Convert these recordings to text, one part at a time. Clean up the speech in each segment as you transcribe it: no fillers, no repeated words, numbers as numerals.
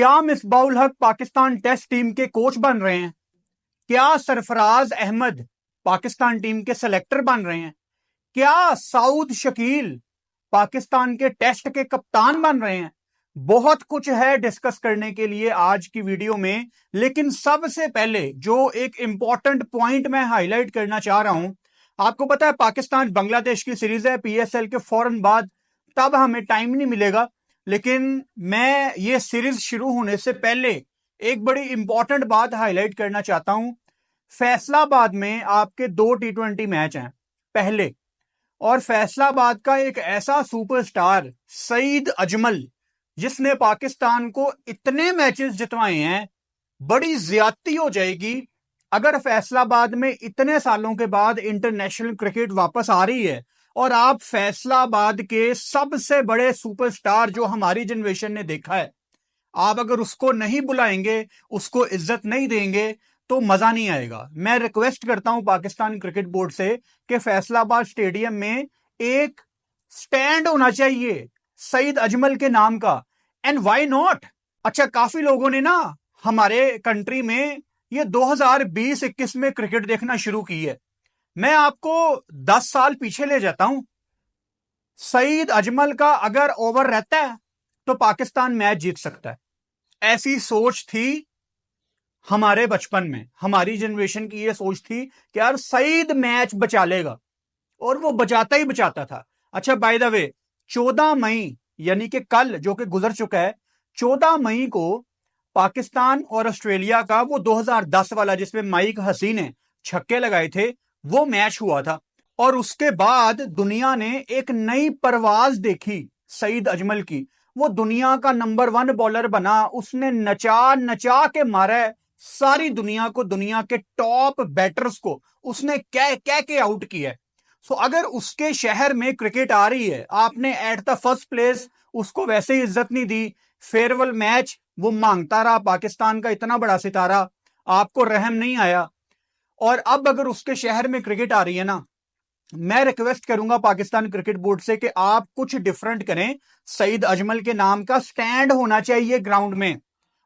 क्या मिसबाउल हक Pakistan test team के कोच बन रहे हैं? क्या सरफराज अहमद पाकिस्तान टीम के सेलेक्टर बन रहे हैं? क्या सऊद शकील पाकिस्तान के टेस्ट के कप्तान बन रहे हैं? बहुत कुछ है डिस्कस करने के लिए आज की वीडियो में, लेकिन सबसे पहले जो एक इंपॉर्टेंट पॉइंट मैं हाईलाइट करना चाह रहा हूं, आपको पता है पाकिस्तान बांग्लादेश की सीरीज है पीएसएल के फौरन बाद, तब हमें टाइम नहीं मिलेगा। लेकिन मैं ये सीरीज शुरू होने से पहले एक बड़ी इंपॉर्टेंट बात हाईलाइट करना चाहता हूं। फैसलाबाद में आपके 2 T20 मैच हैं पहले, और फैसलाबाद का एक ऐसा सुपरस्टार सईद अजमल जिसने पाकिस्तान को इतने मैचेस जितवाए हैं, बड़ी ज्यादती हो जाएगी अगर फैसलाबाद में इतने सालों के बाद इंटरनेशनल क्रिकेट वापस आ रही है और आप फैसलाबाद के सबसे बड़े सुपरस्टार जो हमारी जनरेशन ने देखा है, आप अगर उसको नहीं बुलाएंगे, उसको इज्जत नहीं देंगे तो मजा नहीं आएगा। मैं रिक्वेस्ट करता हूं पाकिस्तान क्रिकेट बोर्ड से कि फैसलाबाद स्टेडियम में एक स्टैंड होना चाहिए सईद अजमल के नाम का। And why not? अच्छा, काफी लोगों ने ना हमारे कंट्री में ये 2020-21 में क्रिकेट देखना शुरू की है। मैं आपको 10 साल पीछे ले जाता हूं। सईद अजमल का अगर ओवर रहता है तो पाकिस्तान मैच जीत सकता है, ऐसी सोच थी हमारे बचपन में। हमारी जनरेशन की ये सोच थी कि यार सईद मैच बचा लेगा, और वो बचाता ही बचाता था। अच्छा, बाय द वे 14 मई यानी कि कल जो कि गुजर चुका है, 14 मई को पाकिस्तान और ऑस्ट्रेलिया का वो 2010 वाला जिसमें माइक हसी ने छक्के लगाए थे, वो मैच हुआ था। और उसके बाद दुनिया ने एक नई परवाज देखी सईद अजमल की। वो दुनिया का नंबर 1 बॉलर बना, उसने नचा नचा के मारा है सारी दुनिया को, दुनिया के टॉप बैटर्स को उसने कह कह के आउट किया है। सो अगर उसके शहर में क्रिकेट आ रही है, आपने एट द फर्स्ट प्लेस उसको वैसे ही इज्जत नहीं दी, फेयरवेल मैच वो मांगता रहा, पाकिस्तान का इतना बड़ा सितारा, आपको रहम नहीं आया। और अब अगर उसके शहर में क्रिकेट आ रही है ना, मैं रिक्वेस्ट करूंगा पाकिस्तान क्रिकेट बोर्ड से कि आप कुछ डिफरेंट करें। सईद अजमल के नाम का स्टैंड होना चाहिए ग्राउंड में।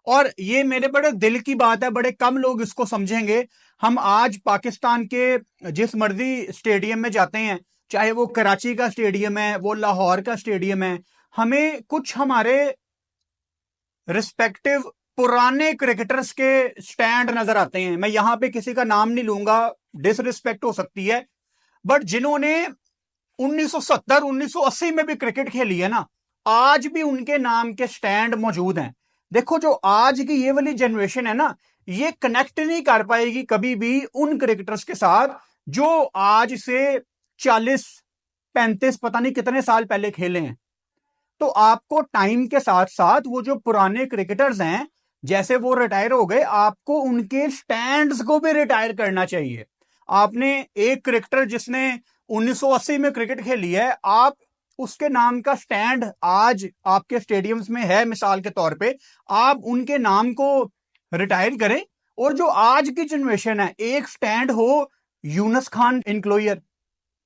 और ये मेरे बड़े दिल की बात है, बड़े कम लोग इसको समझेंगे। हम आज पाकिस्तान के जिस मर्जी स्टेडियम में जाते हैं, चाहे वो कराची का स्टेडियम है, वो लाहौर का स्टेडियम है, हमें कुछ हमारे रिस्पेक्टिव पुराने क्रिकेटर्स के स्टैंड नजर आते हैं। मैं यहां पे किसी का नाम नहीं लूंगा, डिसरिस्पेक्ट हो सकती है, बट जिन्होंने 1970 1980 में भी क्रिकेट खेली है ना, आज भी उनके नाम के स्टैंड मौजूद हैं। देखो, जो आज की ये वाली जनरेशन है ना, ये कनेक्ट नहीं कर पाएगी कभी भी उन क्रिकेटर्स के साथ जो आज से 40 35 पता नहीं कितने साल पहले खेले हैं। तो आपको टाइम के साथ साथ वो जो पुराने क्रिकेटर्स हैं, जैसे वो रिटायर हो गए, आपको उनके स्टैंड्स को भी रिटायर करना चाहिए। आपने एक क्रिकेटर जिसने 1980 में क्रिकेट खेली है, आप उसके नाम का स्टैंड आज आपके स्टेडियम्स में है, मिसाल के तौर पे आप उनके नाम को रिटायर करें। और जो आज की जनरेशन है, एक स्टैंड हो यूनुस खान इनक्लोयर,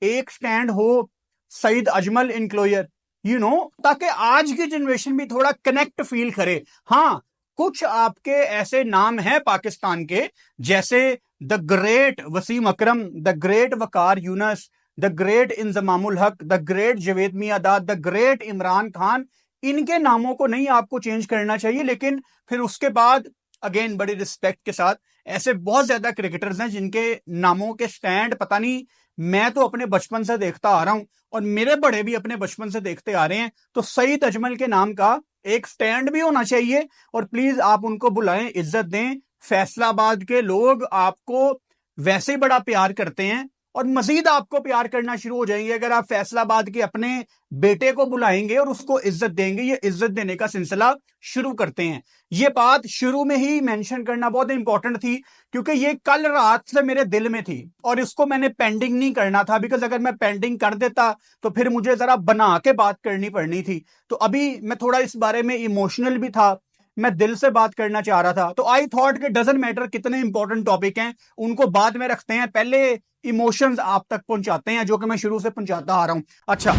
एक स्टैंड हो सईद अजमल इनक्लोयर, ताकि आज की जनरेशन भी थोड़ा कनेक्ट फील करे। हाँ, कुछ आपके ऐसे नाम हैं पाकिस्तान के, जैसे the great Wasim Akram, the great Waqar Younis, the great Inzamamul Haq, the great Javed Miandad, the great Imran Khan. इनके नामों को नहीं आपको चेंज करना चाहिए, लेकिन फिर उसके बाद अगेन बड़ी रिस्पेक्ट के साथ ऐसे बहुत ज्यादा क्रिकेटर्स हैं जिनके नामों के स्टैंड पता नहीं, मैं तो अपने बचपन से देखता आ रहा हूं और मेरे बड़े भी अपने बचपन से देखते आ रहे हैं। तो सईद अजमल के नाम का एक स्टैंड भी होना चाहिए, और प्लीज आप उनको बुलाएं, इज्जत दें। फैसलाबाद के लोग आपको वैसे बड़ा प्यार करते हैं और मजीद आपको प्यार करना शुरू हो जाएंगे अगर आप फैसलाबाद के अपने बेटे को बुलाएंगे और उसको इज्जत देंगे। ये इज्जत देने का सिलसिला शुरू करते हैं। ये बात शुरू में ही मेंशन करना बहुत इंपॉर्टेंट थी, क्योंकि ये कल रात से मेरे दिल में थी और इसको मैंने पेंडिंग नहीं करना था, बिकॉज अगर मैं पेंडिंग कर देता तो फिर मुझे जरा बना के बात करनी पड़नी थी। तो अभी मैं थोड़ा इस बारे में इमोशनल भी था, मैं दिल से बात करना चाह रहा था। तो आई थॉट कि डजंट मैटर कितने इंपॉर्टेंट टॉपिक हैं, उनको बाद में रखते हैं, पहले इमोशंस आप तक पहुंचाते हैं, जो कि मैं शुरू से पहुंचाता आ रहा हूं। अच्छा,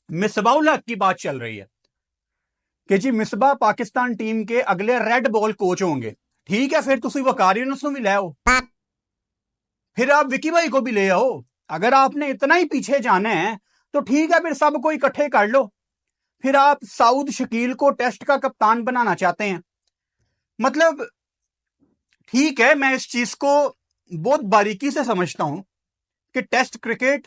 मिसबाउल हक की बात चल रही है। कि जी मिसबा पाकिस्तान टीम के अगले रेड बॉल कोच होंगे। ठीक है, फिर तुम वकार यूनुस भी ले आओ, फिर आप विकी भाई को भी ले आओ। अगर आपने इतना ही पीछे जाना है तो ठीक है, फिर सबको इकट्ठे कर लो। फिर आप साउद शकील को टेस्ट का कप्तान बनाना चाहते हैं। मतलब ठीक है, मैं इस चीज को बहुत बारीकी से समझता हूं कि test cricket,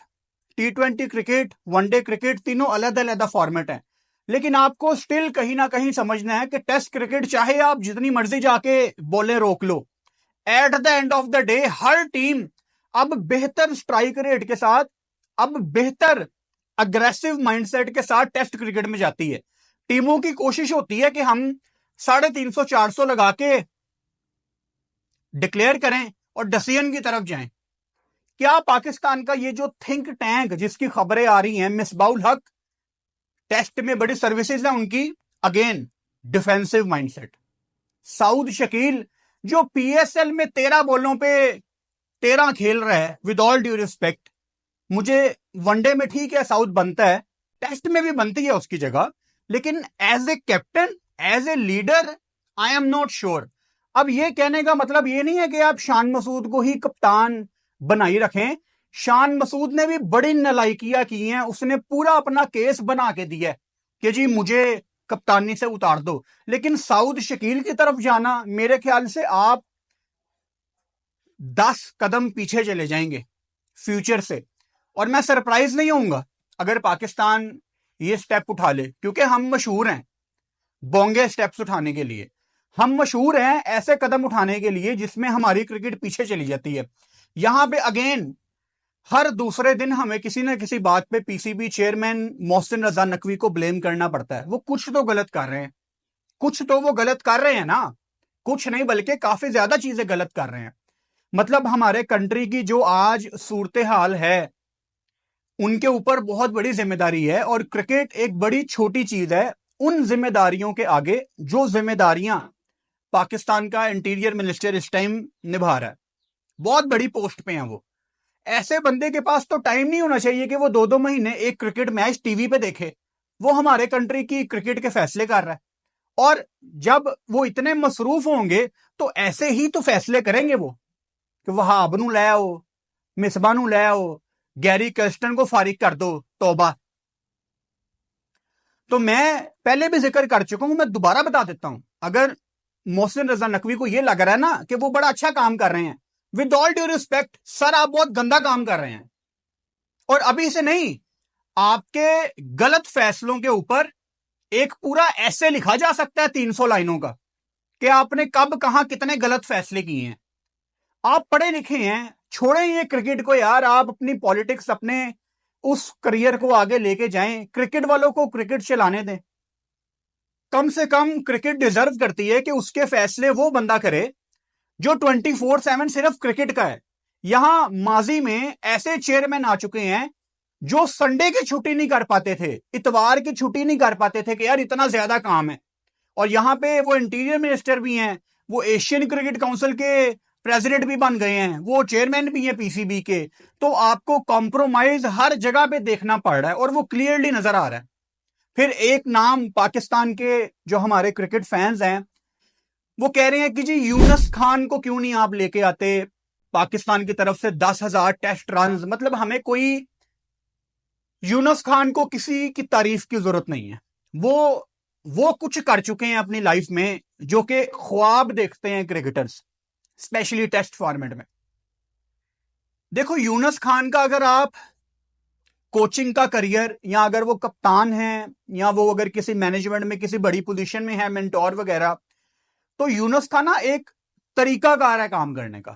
T20 cricket, one day cricket तीनों अलग अलग फॉर्मेट है, लेकिन आपको स्टिल कहीं ना कहीं समझना है कि टेस्ट क्रिकेट चाहे आप जितनी मर्जी जाके बॉलें रोक लो, at the end of the day हर टीम अब बेहतर स्ट्राइक रेट के साथ, अब बेहतर अग्रेसिव माइंडसेट के साथ टेस्ट क्रिकेट में जाती है। टीमों की कोशिश होती है कि हम 350 400 लगा के डिक्लेयर करें और डिसीजन की तरफ जाएं। क्या पाकिस्तान का ये जो थिंक टैंक जिसकी खबरें आ रही हैं, मिसबाउल हक, टेस्ट में बड़ी सर्विसेज है उनकी, again defensive mindset. Saud Shakeel जो PSL में 13 बॉलों पे 13 खेल रहा है, विद ऑल ड्यू रिस्पेक्ट, मुझे वनडे में ठीक है साउथ बनता है, टेस्ट में भी बनती है उसकी जगह, लेकिन as a captain, as a leader, I am not sure. अब ये कहने का मतलब ये नहीं है कि आप शान मसूद को ही कप्तान बनाई रखें। शान मसूद ने भी बड़ी नालायकियां की हैं, उसने पूरा अपना केस बना के दिया कि जी मुझे कप्तानी से उतार दो, लेकिन साउद शकील की तरफ जाना, मेरे ख्याल से आप 10 कदम पीछे चले जाएंगे फ्यूचर से। और मैं सरप्राइज नहीं होऊंगा अगर पाकिस्तान ये स्टेप उठा ले, क्योंकि हम मशहूर हैं बोंगे स्टेप्स उठाने के लिए, हम मशहूर हैं ऐसे कदम उठाने के लिए जिसमें हमारी क्रिकेट पीछे चली जाती है। यहां पे अगेन हर दूसरे दिन हमें किसी ना किसी बात पे PCB चेयरमैन मोहसिन रजा नकवी को ब्लेम करना पड़ता है। वो कुछ तो गलत कर रहे हैं, कुछ तो वो गलत कर रहे हैं ना, कुछ नहीं बल्कि काफी ज्यादा चीजें गलत कर रहे हैं। मतलब हमारे कंट्री की जो आज सूरत हाल है उनके ऊपर बहुत बड़ी जिम्मेदारी है, और क्रिकेट एक बड़ी छोटी चीज है उन जिम्मेदारियों के आगे जो जिम्मेदारियां पाकिस्तान का इंटीरियर मिनिस्टर इस टाइम निभा रहा है। बहुत बड़ी पोस्ट पे हैं वो। ऐसे बंदे के पास तो टाइम नहीं होना चाहिए कि वो 2-2 महीने एक क्रिकेट मैच टीवी पे देखे। वो हमारे कंट्री की क्रिकेट के फैसले कर रहा है, और जब वो इतने मसरूफ होंगे तो ऐसे ही तो फैसले करेंगे वो कि वहाब नू ले आओ, मिसबा नू ले आओ, गैरी कर्स्टन को फारिग कर दो, तौबा। तो मैं पहले भी जिक्र कर चुका हूं, मैं दोबारा बता देता हूं। अगर मोहसिन रजा नकवी को यह लग रहा है ना कि वो बड़ा अच्छा काम कर रहे हैं, with all due respect sir, आप बहुत गंदा काम कर रहे हैं। और अभी से नहीं, आपके गलत फैसलों के ऊपर एक पूरा ऐसे लिखा जा सकता है 300 लाइनों का कि आपने कब कहां कितने गलत फैसले किए हैं। आप पढ़े लिखे हैं, छोड़ें ये क्रिकेट को यार, आप अपनी पॉलिटिक्स, अपने उस करियर को आगे लेके जाएं, क्रिकेट वालों को क्रिकेट चलाने दें। कम से कम क्रिकेट डिजर्व करती है कि उसके फैसले वो बंदा करे जो 24/7 सिर्फ क्रिकेट का है। यहां माजी में ऐसे चेयरमैन आ चुके हैं जो संडे की छुट्टी नहीं कर पाते थे, इतवार की छुट्टी नहीं कर पाते थे कि यार इतना ज्यादा काम है। और यहां पे वो इंटीरियर मिनिस्टर भी हैं, वो एशियन क्रिकेट काउंसिल के प्रेसिडेंट भी बन गए हैं, वो चेयरमैन भी हैं PCB के। तो आपको कॉम्प्रोमाइज हर जगह पे देखना पड़ रहा है और वो क्लियरली नजर आ रहा है। फिर एक नाम पाकिस्तान के जो हमारे क्रिकेट फैंस हैं वो कह रहे हैं कि जी यूनस खान को क्यों नहीं आप लेके आते पाकिस्तान की तरफ से 10,000 टेस्ट रन। मतलब हमें कोई यूनस खान को किसी की तारीफ की जरूरत नहीं है, वो कुछ कर चुके हैं अपनी लाइफ में जो कि ख्वाब देखते हैं क्रिकेटर्स, स्पेशली टेस्ट फॉर्मेट में। देखो यूनस खान का अगर आप कोचिंग का करियर, या अगर वो कप्तान हैं, या वो अगर किसी मैनेजमेंट में किसी बड़ी पोजीशन में है, मेंटोर वगैरह, तो यूनस का ना एक तरीकाकार है काम करने का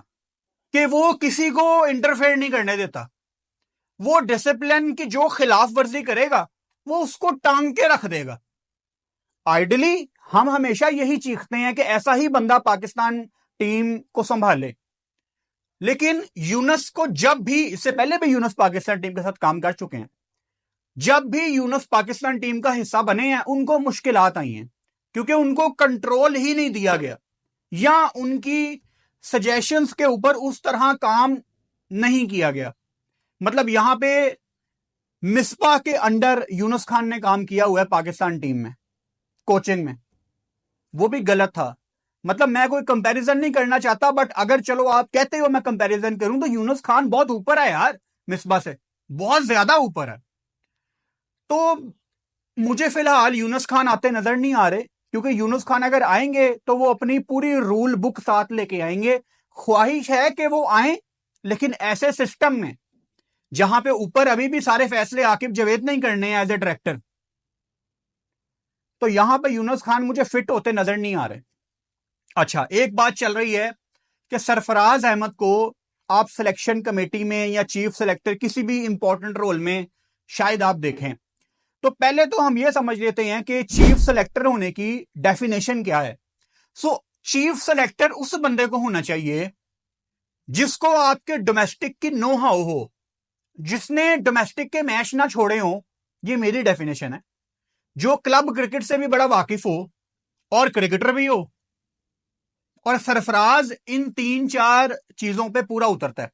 कि वो किसी को इंटरफेयर नहीं करने देता। वो डिसिप्लिन की जो खिलाफ वर्जी करेगा वो उसको टांग के रख देगा। आइडली हम हमेशा यही चीखते हैं कि ऐसा ही बंदा पाकिस्तान टीम को संभाले। लेकिन यूनस को जब भी, इससे पहले भी यूनस पाकिस्तान टीम के साथ काम कर चुके हैं, जब भी यूनस पाकिस्तान टीम का हिस्सा बने हैं उनको मुश्किलात आई हैं, क्योंकि उनको कंट्रोल ही नहीं दिया गया या उनकी सजेशंस के ऊपर उस तरह काम नहीं किया गया। मतलब यहां पे मिसबा के अंडर यूनुस खान ने काम किया हुआ है पाकिस्तान टीम में, कोचिंग में, वो भी गलत था। मतलब मैं कोई कंपैरिजन नहीं करना चाहता, बट अगर चलो आप कहते हो मैं कंपैरिजन करूं तो यूनुस खान बहुत ऊपर है यार मिसबा से, बहुत ज्यादा ऊपर है। तो मुझे फिलहाल यूनुस खान आते नजर नहीं आ रहे, क्योंकि यूनुस खान अगर आएंगे तो वो अपनी पूरी रूल बुक साथ लेके आएंगे। ख्वाहिश है कि वो आए, लेकिन ऐसे सिस्टम में जहां पे ऊपर अभी भी सारे फैसले आकिब जावेद नहीं करने हैं एज ए डायरेक्टर, तो यहां पे यूनुस खान मुझे फिट होते नजर नहीं आ रहे। अच्छा, एक बात चल रही है कि सरफराज अहमद को आप सिलेक्शन कमेटी में या चीफ सेलेक्टर किसी भी इंपॉर्टेंट रोल में शायद आप देखें। तो पहले तो हम यह समझ लेते हैं कि चीफ सेलेक्टर होने की डेफिनेशन क्या है। सो चीफ सेलेक्टर उस बंदे को होना चाहिए जिसको आपके डोमेस्टिक की नो हाउ हो, जिसने डोमेस्टिक के मैच ना छोड़े हो, ये मेरी डेफिनेशन है। जो क्लब क्रिकेट से भी बड़ा वाकिफ हो और क्रिकेटर भी हो, और सरफराज इन 3-4 चीजों पे पूरा उतरता है।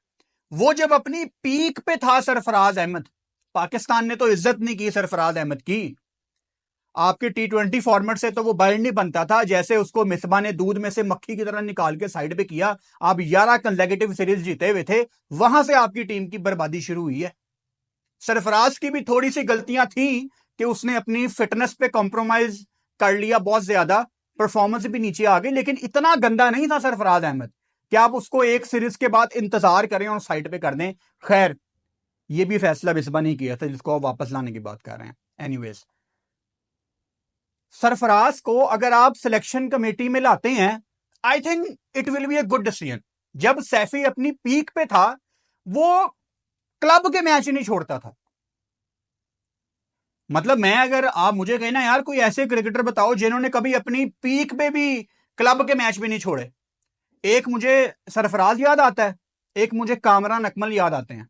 वो जब अपनी पीक पे था सरफराज अहमद, पाकिस्तान ने तो इज्जत नहीं की सरफराज अहमद की। आपके T20 फॉर्मेट से तो वो बाहर नहीं बनता था, जैसे उसको मिसबा ने दूध में से मक्खी की तरह निकाल के साइड पे किया। आप 11 कंसेक्यूटिव सीरीज जीते हुए थे, वहां से आपकी टीम की बर्बादी शुरू हुई है। सरफराज की भी थोड़ी सी गलतियां थी कि उसने अपनी फिटनेस पे कॉम्प्रोमाइज कर लिया बहुत ज्यादा, परफॉर्मेंस भी नीचे आ गई, लेकिन इतना गंदा नहीं था सरफराज अहमद कि आप उसको एक सीरीज के बाद इंतजार करें और साइड पे कर दें। खैर, ये भी फैसला मिसबा नहीं किया था जिसको आप वापस लाने की बात कर रहे हैं। एनीवेज, सरफराज को अगर आप सिलेक्शन कमेटी में लाते हैं, I think it will be a good decision. जब सैफी अपनी पीक पे था, वो क्लब के मैच नहीं छोड़ता था। मतलब मैं, अगर आप मुझे कहना यार कोई ऐसे क्रिकेटर बताओ जिन्होंने कभी अपनी पीक पे भी क्लब के मैच भी नहीं छोड़े, एक मुझे सरफराज याद आता है, एक मुझे कामरान अकमल याद आते हैं,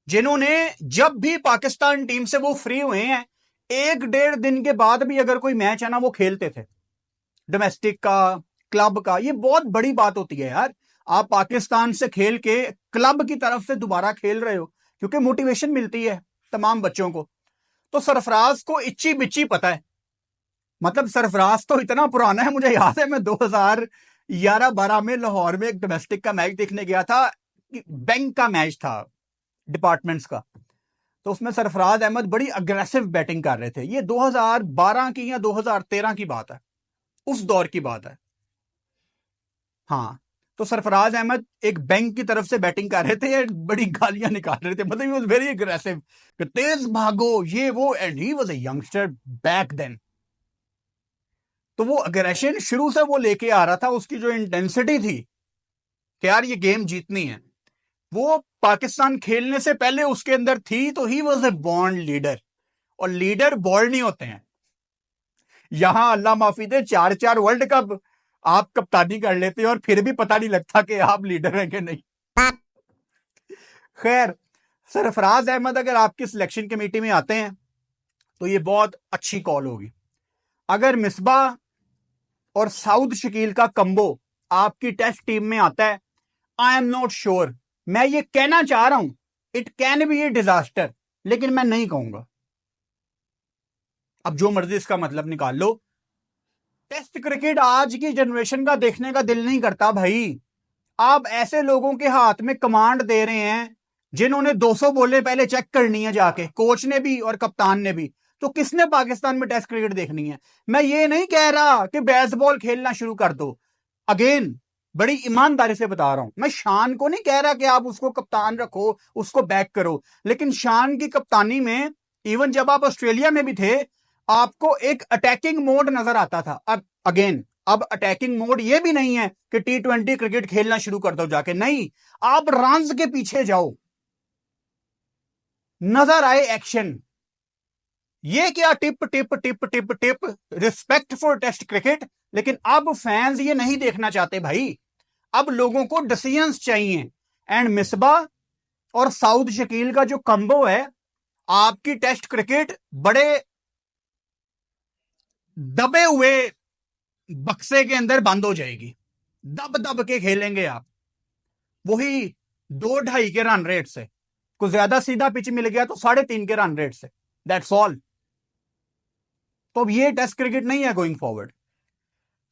जिन्होंने जब भी पाकिस्तान टीम से वो फ्री हुए हैं, 1-1.5 दिन के बाद भी अगर कोई मैच है ना, वो खेलते थे, डोमेस्टिक का, क्लब का। ये बहुत बड़ी बात होती है यार, आप पाकिस्तान से खेल के क्लब की तरफ से दोबारा खेल रहे हो, क्योंकि मोटिवेशन मिलती है तमाम बच्चों को। तो सरफराज को इच्ची बिच्ची पता है। मतलब सरफराज तो इतना पुराना है, मुझे याद है मैं 2011-12 में लाहौर में एक डोमेस्टिक का मैच देखने गया था, बैंक का मैच था डिपार्टमेंट्स का। तो उसमें सरफराज अहमद बड़ी अग्रेसिव बैटिंग कर रहे थे। ये 2012 की या 2013 की बात है, उस दौर की बात है। हाँ, तो सरफराज अहमद एक बैंक की तरफ से बैटिंग कर रहे थे, बड़ी गालियां निकाल रहे थे, मतलब ही वाज वेरी अग्रेसिव, तेज भागो ये वो, and he was a youngster back then. तो वो अग्रेशन शुरू से वो लेके आ रहा था, उसकी जो इंटेंसिटी थी कि यार ये गेम जीतनी है, वो पाकिस्तान खेलने से पहले उसके अंदर थी। तो ही वाज अ बॉर्न लीडर, और लीडर बॉर्न नहीं होते हैं। यहां अल्लाह माफी दे 4-4 वर्ल्ड कप आप कप्तानी कर लेते हैं और फिर भी पता नहीं लगता कि आप लीडर हैं कि नहीं। खैर, सरफराज अहमद अगर आपकी सिलेक्शन कमेटी में आते हैं तो ये बहुत अच्छी कॉल होगी। अगर मिसबा और साउद शकील का कंबो आपकी टेस्ट टीम में आता है, आई एम नॉट श्योर, मैं ये कहना चाह रहा हूं it can be A disaster, लेकिन मैं नहीं कहूंगा। अब जो मर्जी इसका मतलब निकाल लो। टेस्ट क्रिकेट आज की जनरेशन का देखने का दिल नहीं करता भाई। आप ऐसे लोगों के हाथ में कमांड दे रहे हैं जिन्होंने 200 बॉलें पहले चेक करनी है जाके, कोच ने भी और कप्तान ने भी। तो किसने पाकिस्तान में टेस्ट क्रिकेट देखनी है? मैं ये नहीं कह रहा कि बेसबॉल खेलना शुरू कर दो, अगेन बड़ी ईमानदारी से बता रहा हूं, मैं शान को नहीं कह रहा कि आप उसको कप्तान रखो, उसको बैक करो, लेकिन शान की कप्तानी में इवन जब आप ऑस्ट्रेलिया में भी थे, आपको एक अटैकिंग मोड नजर आता था। अब अटैकिंग मोड ये भी नहीं है कि T20 क्रिकेट खेलना शुरू कर दो जाके, नहीं, आप रन्स के पीछे जाओ, नजर आए एक्शन। ये क्या tip tip tip tip tip, respect for test cricket. लेकिन अब फैंस ये नहीं देखना चाहते भाई, अब लोगों को डिसीजंस चाहिए। एंड मिसबा और साउद शकील का जो कंबो है, आपकी टेस्ट क्रिकेट बड़े दबे हुए बक्से के अंदर बंद हो जाएगी, दब दब के खेलेंगे आप, वही 2-2.5 के रन रेट से, कुछ ज्यादा सीधा पिच मिल गया तो 3.5 के रन रेट से, दैट्स ऑल। तो अब ये टेस्ट क्रिकेट नहीं है गोइंग फॉरवर्ड।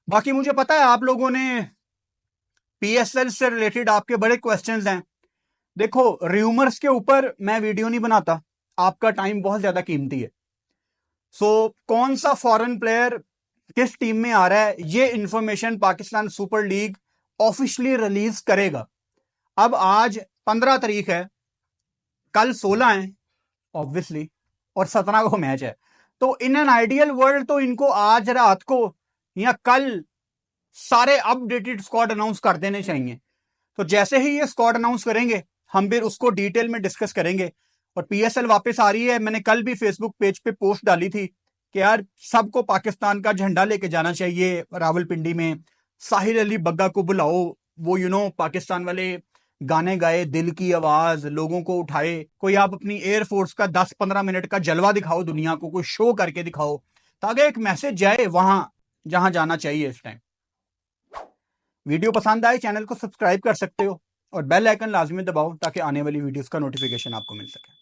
बाकी मुझे पता है आप लोगों ने पीएसएल से रिलेटेड आपके बड़े क्वेश्चंस हैं। देखो, र्यूमर्स के ऊपर मैं वीडियो नहीं बनाता, आपका टाइम बहुत ज्यादा कीमती है। कौन सा फॉरेन प्लेयर किस टीम में आ रहा है, ये information Pakistan super league officially release करेगा। अब आज 15 तारीख है, कल 16 है ऑब्वियसली, और 17 को मैच है। तो इन एन आइडियल वर्ल्ड तो इनको आज रात को या कल सारे अपडेटेड स्क्वाड अनाउंस कर देने चाहिए। तो जैसे ही ये स्क्वाड अनाउंस करेंगे हम फिर उसको डिटेल में डिस्कस करेंगे। और पीएसएल वापस आ रही है। मैंने कल भी फेसबुक पेज पे पोस्ट डाली थी कि यार सबको पाकिस्तान का झंडा लेके जाना चाहिए रावलपिंडी में, साहिर अली बग्गा को बुलाओ, वो पाकिस्तान वाले गाने गाए, दिल की आवाज, लोगों को उठाए। कोई आप अपनी एयरफोर्स का 10-15 मिनट का जलवा दिखाओ दुनिया को, कोई शो करके दिखाओ, ताकि एक मैसेज जाए वहां जहां जाना चाहिए इस टाइम। वीडियो पसंद आए चैनल को सब्सक्राइब कर सकते हो और बेल आइकन लाजमी दबाओ ताकि आने वाली वीडियोस का नोटिफिकेशन आपको मिल सके।